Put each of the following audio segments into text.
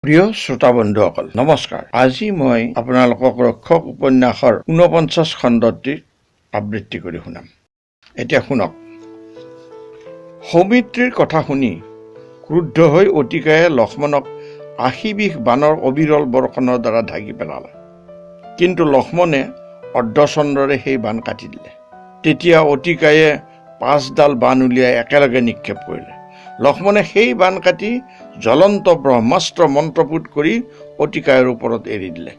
প্ৰিয় শ্ৰোতা বন্ধুসকল নমস্কাৰ। আজি মই আপোনালোকক ৰক্ষক উপন্যাসৰ ৪৯ খণ্ডটি আবৃত্তি কৰি শুনাম। এতিয়া শুনক। সৌমিত্ৰীৰ কথা শুনি ক্ৰুদ্ধ হৈ অতিকায়ে লক্ষ্মণক ৮০ বিষ বানৰ অবিৰল বৰ্ষণৰ দ্বাৰা ঢাকি পেলালে। কিন্তু লক্ষ্মণে অৰ্ধচন্দ্ৰৰে সেই বান কাটি দিলে। তেতিয়া অতিকায়ে ৫ডাল বান উলিয়াই একেলগে নিক্ষেপ কৰিলে। লক্ষ্মণে সেই বান কাটি জ্বলন্ত ব্ৰহ্মাস্ত্ৰ মন্ত্ৰপুত কৰি অতিকায়ৰ ওপৰত এৰি দিলে।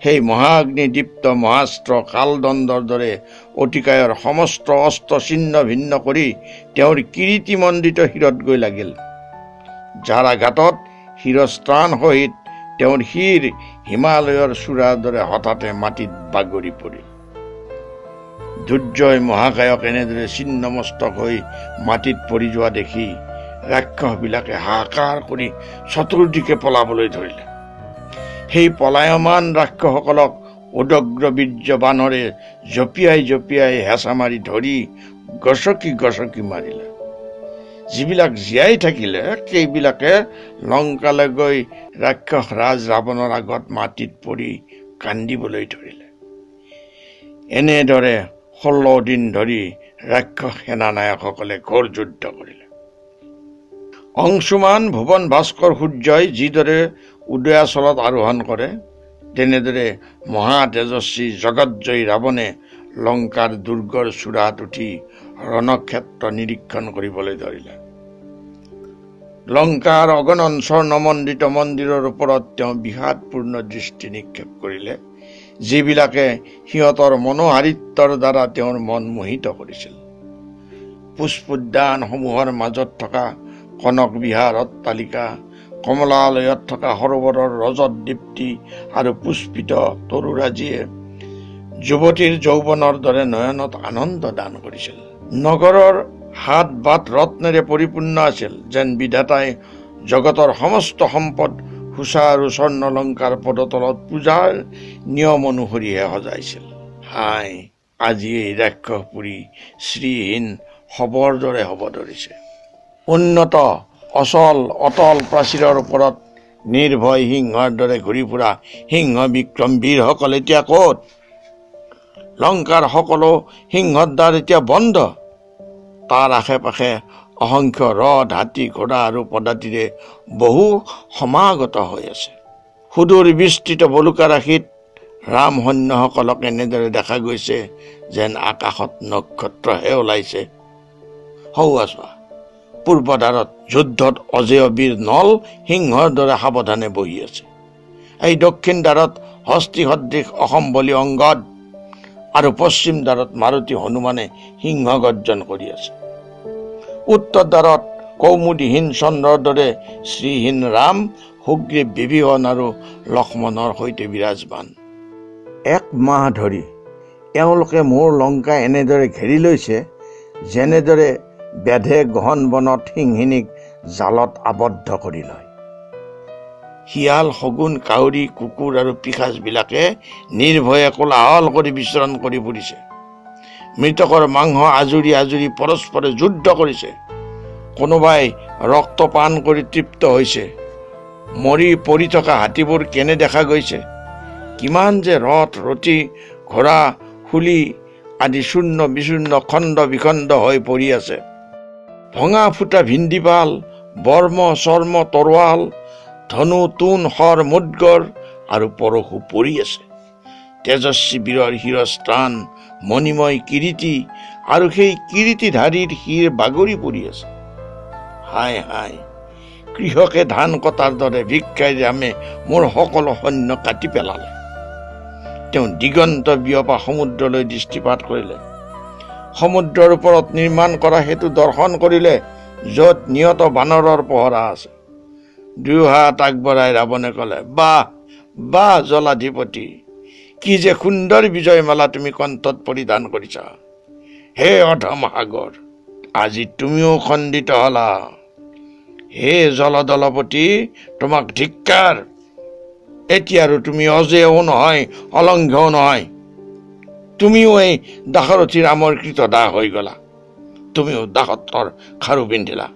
সেই মহাগ্নিদীপ্ত মহাস্ত্ৰ কালদণ্ডৰ দৰে অতিকায়ৰ সমস্ত অস্ত্ৰ ছিন্ন ভিন্ন কৰি তেওঁৰ কিৰীটিমণ্ডিত শিৰত গৈ লাগিল। যাৰ আঘাতত শিৰস্ত্ৰাণ সহিত তেওঁৰ শিৰ হিমালয়ৰ চূড়াৰ দৰে হঠাতে মাটিত বাগৰি পৰিল। দুৰ্জয় মহাকায়ক এনেদৰে ছিন্নমস্তক হৈ মাটিত পৰি যোৱা দেখি ৰাক্ষসবিলাকে হাহাকাৰ কৰি চতুৰ্দিশে পলাবলৈ ধৰিলে। সেই পলায়মান ৰাক্ষসকলক উদগ্ৰ বীৰ্য বানৰে জঁপিয়াই জঁপিয়াই হেঁচা মাৰি ধৰি গছকি গছকি মাৰিলে। যিবিলাক জীয়াই থাকিলে সেইবিলাকে লংকালৈ গৈ ৰাক্ষস ৰাজ ৰাৱণৰ আগত মাটিত পৰি কান্দিবলৈ ধৰিলে। এনেদৰে ১৬ দিন ধৰি ৰাক্ষস সেনানায়কসকলে ঘোৰ যুদ্ধ কৰিলে। অংশুমান ভুৱন ভাস্কৰ সূৰ্যই যিদৰে উদয়াচলত আৰোহণ কৰে, তেনেদৰে মহা তেজস্বী জগতজয়ী ৰাৱণে লংকাৰ দুৰ্গৰ চূড়াত উঠি ৰণক্ষেত্ৰ নিৰীক্ষণ কৰিবলৈ ধৰিলে। লংকাৰ অগণন স্বৰ্ণমণ্ডিত মন্দিৰৰ ওপৰত তেওঁ বিষাদপূৰ্ণ দৃষ্টি নিক্ষেপ কৰিলে, যিবিলাকে সিহঁতৰ মনোহাৰিত্বৰ দ্বাৰা তেওঁৰ মন মোহিত কৰিছিল। পুষ্পোদ্যানসমূহৰ মাজত থকা কনক বিহাৰ অট্টালিকা, কমলালয়ত থকা সৰোবৰৰ ৰজত দীপ্তি আৰু পুষ্পিত তৰুৰাজিয়ে যুৱতীৰ যৌৱনৰ দৰে নয়নত আনন্দ দান কৰিছিল। নগৰৰ হাত বাট ৰত্নেৰে পৰিপূৰ্ণ আছিল, যেন বিধাতাই জগতৰ সমস্ত সম্পদ সূচা আৰু স্বৰ্ণলংকাৰ পদতলত পূজাৰ নিয়ম অনুসৰিহে সজাইছিল। হাই, আজি এই ৰাক্ষসপুৰী শ্ৰীহীন শৱৰ দৰে হ'ব ধৰিছে। উন্নত অচল অটল প্ৰাচীৰৰ ওপৰত নিৰ্ভয় সিংহৰ দৰে ঘূৰি ফুৰা সিংহ বিক্ৰম বীৰসকল এতিয়া ক'ত? লংকাৰ সকলো সিংহৰ দ্বাৰ এতিয়া বন্ধ। তাৰ আশে পাশে অসংখ্য ৰথ, হাতী, ঘোঁৰা আৰু পদাতিৰে বহু সমাগত হৈ আছে। সুদূৰ বিস্তৃত বলুকাৰাশিত ৰাম সৈন্যসকলক এনেদৰে দেখা গৈছে যেন আকাশত নক্ষত্ৰহে ওলাইছে। হৌৱা চোৱা, পূৰ্বদ্বাৰত যুদ্ধত অজেয় বীৰ নল সিংহৰ দৰে সাৱধানে বহি আছে। এই দক্ষিণ দ্বাৰত হস্তি সদৃশ অসম্বলী অংগদ আৰু পশ্চিম দ্বাৰত মাৰুতি হনুমানে সিংহ গৰ্জন কৰি আছে। উত্তৰ দ্বাৰত কৌমুদীহীন চন্দ্ৰৰ দৰে শ্ৰীহীন ৰাম, সুগ্ৰীৱ, বিভীষণ আৰু লক্ষ্মণৰ সৈতে বিৰাজমান। ১ মাহ ধৰি এওঁলোকে মোৰ লংকা এনেদৰে ঘেৰি লৈছে, যেনেদৰে বেধে গহন বনত সিংহিনীক জালত আবদ্ধ কৰি লয়। শিয়াল, শগুন, কাউৰী, কুকুৰ আৰু পিশাচবিলাকে নিৰ্ভয়ে কোলাহল কৰি বিচৰণ কৰি ফুৰিছে। মৃতকৰ মাংস আজুৰি আজুৰি পৰস্পৰে যুদ্ধ কৰিছে। কোনোবাই ৰক্ত পান কৰি তৃপ্ত হৈছে। মৰি পৰি থকা হাতীবোৰ কেনে দেখা গৈছে। কিমান যে ৰথ, ৰথী, ঘোঁৰা, শুলি আদি চূৰ্ণ বিচূৰ্ণ খণ্ড বিখণ্ড হৈ পৰি আছে। ভঙা ফুটা ভিন্দিপাল, বৰ্ম, চৰ্ম, তৰোৱাল, ধনু, তোন, শৰ, মুদগৰ আৰু পৰশু পৰি আছে। তেজস্বী বীৰৰ শিৰস্ত্ৰাণ, মণিময় কিৰীটি আৰু সেই কিৰীটিধাৰীৰ শিৰ বাগৰি পৰি আছে। হাই হাই, কৃষকে ধান কটাৰ দৰে ভিক্ষাৰী ৰামে মোৰ সকলো সৈন্য কাটি পেলালে। তেওঁ দিগন্ত বিয়পা সমুদ্ৰলৈ দৃষ্টিপাত কৰিলে। সমুদ্ৰৰ ওপৰত নিৰ্মাণ কৰা সেতু দৰ্শন কৰিলে, য'ত নিয়ত বানৰৰ পহৰা আছে। দুহাত আগবঢ়াই ৰাৱণে ক'লে, বাহ বাহ জলাধিপতি, কি যে সুন্দৰ বিজয়মালা তুমি কণ্ঠত পৰিধান কৰিছা। হে অধম সাগৰ, আজি তুমিও খণ্ডিত হলা। হে জলদলপতি, তোমাক ধিক্কাৰ। এতিয়া আৰু তুমি অজেয়ও নহয়, অলংঘ্যও নহয়। তুমিও এই দাসৰথী ৰামৰ কৃত দাস হৈ গলা। তুমিও দাসত্বৰ খাৰু পিন্ধিলা।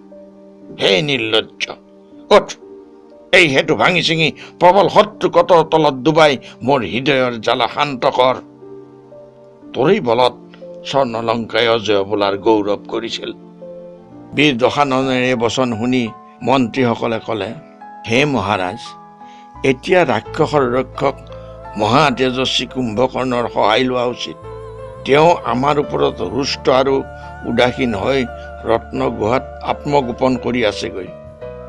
হে নিৰ্লজ্জ, উঠ, এই হেতু ভাঙি ছিঙি প্ৰবল শত্ৰু কটৰ তলত ডুবাই মোৰ হৃদয়ৰ জ্বালা শান্ত কৰ। তোৰেই বলত স্বৰ্ণলংকাই অজয় বোলাৰ গৌৰৱ কৰিছিল। বীৰ দশাননেৰে বচন শুনি মন্ত্ৰীসকলে ক'লে, হে মহাৰাজ, এতিয়া ৰাক্ষসৰ ৰক্ষক মহা তেজস্বী কুম্ভকৰ্ণৰ সহায় লোৱা উচিত। তেওঁ আমাৰ ওপৰত ৰুষ্ট আৰু উদাসীন হৈ ৰত্ন গুহাত আত্মগোপন কৰি আছেগৈ।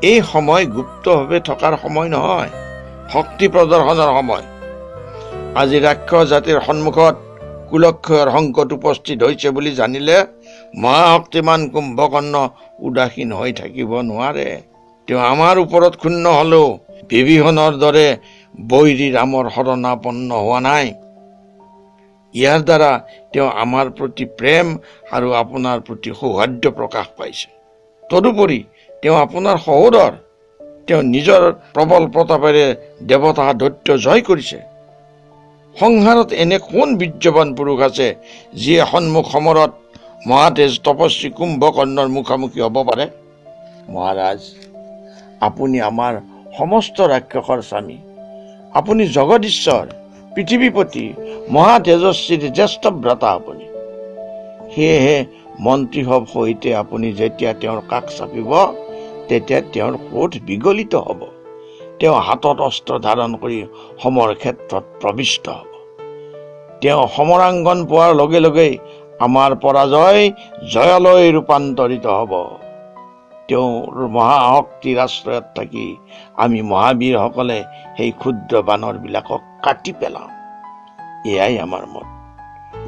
এই সময় গুপ্তভাৱে থকাৰ সময় নহয়, শক্তি প্ৰদৰ্শনৰ সময়। আজি ৰাক্ষস জাতিৰ সন্মুখত কুলক্ষয়ৰ সংকট উপস্থিত হৈছে বুলি জানিলে মহাশক্তিমান কুম্ভকৰ্ণ উদাসীন হৈ থাকিব নোৱাৰে। তেওঁ আমাৰ ওপৰত ক্ষুণ্ণ হলেও বিভীষণৰ দৰে বৈৰী ৰামৰ শৰণাপন্ন হোৱা নাই। ইয়াৰ দ্বাৰা তেওঁ আমাৰ প্ৰতি প্ৰেম আৰু আপোনাৰ প্ৰতি সৌহাৰ্দ্য প্ৰকাশ পাইছে। তদুপৰি তেওঁ আপোনাৰ সহোদৰ। তেওঁ নিজৰ প্ৰবল প্ৰতাপেৰে দেৱতা দৈত্য জয় কৰিছে। সংসাৰত এনে কোন বীৰ্যৱান পুৰুষ আছে যিয়ে সন্মুখ সমৰত মহাতেজ তপস্বী কুম্ভকৰ্ণৰ মুখামুখি হ'ব পাৰে? মহাৰাজ, আপুনি আমাৰ সমস্ত ৰাক্ষসৰ স্বামী। আপুনি জগদীশ্বৰ, পৃথিৱীপতি, মহা তেজস্বীৰ জ্যেষ্ঠ ভ্ৰাতা আপুনি। সেয়েহে মন্ত্ৰীসৱ সহিতে আপুনি যেতিয়া তেওঁৰ কাষ চাপিব তেতিয়া তেওঁৰ ক্ৰোধ বিগলিত হ'ব। তেওঁ হাতত অস্ত্ৰ ধাৰণ কৰি সমৰ ক্ষেত্ৰত প্ৰবিষ্ট হ'ব। তেওঁ সমৰাংগন পোৱাৰ লগে লগেই আমাৰ পৰাজয় জয়লৈ ৰূপান্তৰিত হ'ব। তেওঁৰ মহাশক্তিৰ আশ্ৰয়ত থাকি আমি মহাবীৰসকলে সেই ক্ষুদ্ৰ বানৰবিলাকক কাটি পেলাম। এয়াই আমাৰ মত।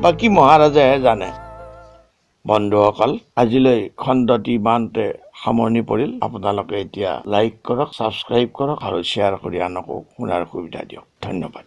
বাকী মহাৰাজাহে জানে। বন্ধুসকল, আজিলৈ খণ্ডটি ইমানতে সামৰণি পৰিল। আপোনালোকে এতিয়া লাইক কৰক, ছাবস্ক্ৰাইব কৰক আৰু শ্বেয়াৰ কৰি আনকো শুনাৰ সুবিধা দিয়ক। ধন্যবাদ।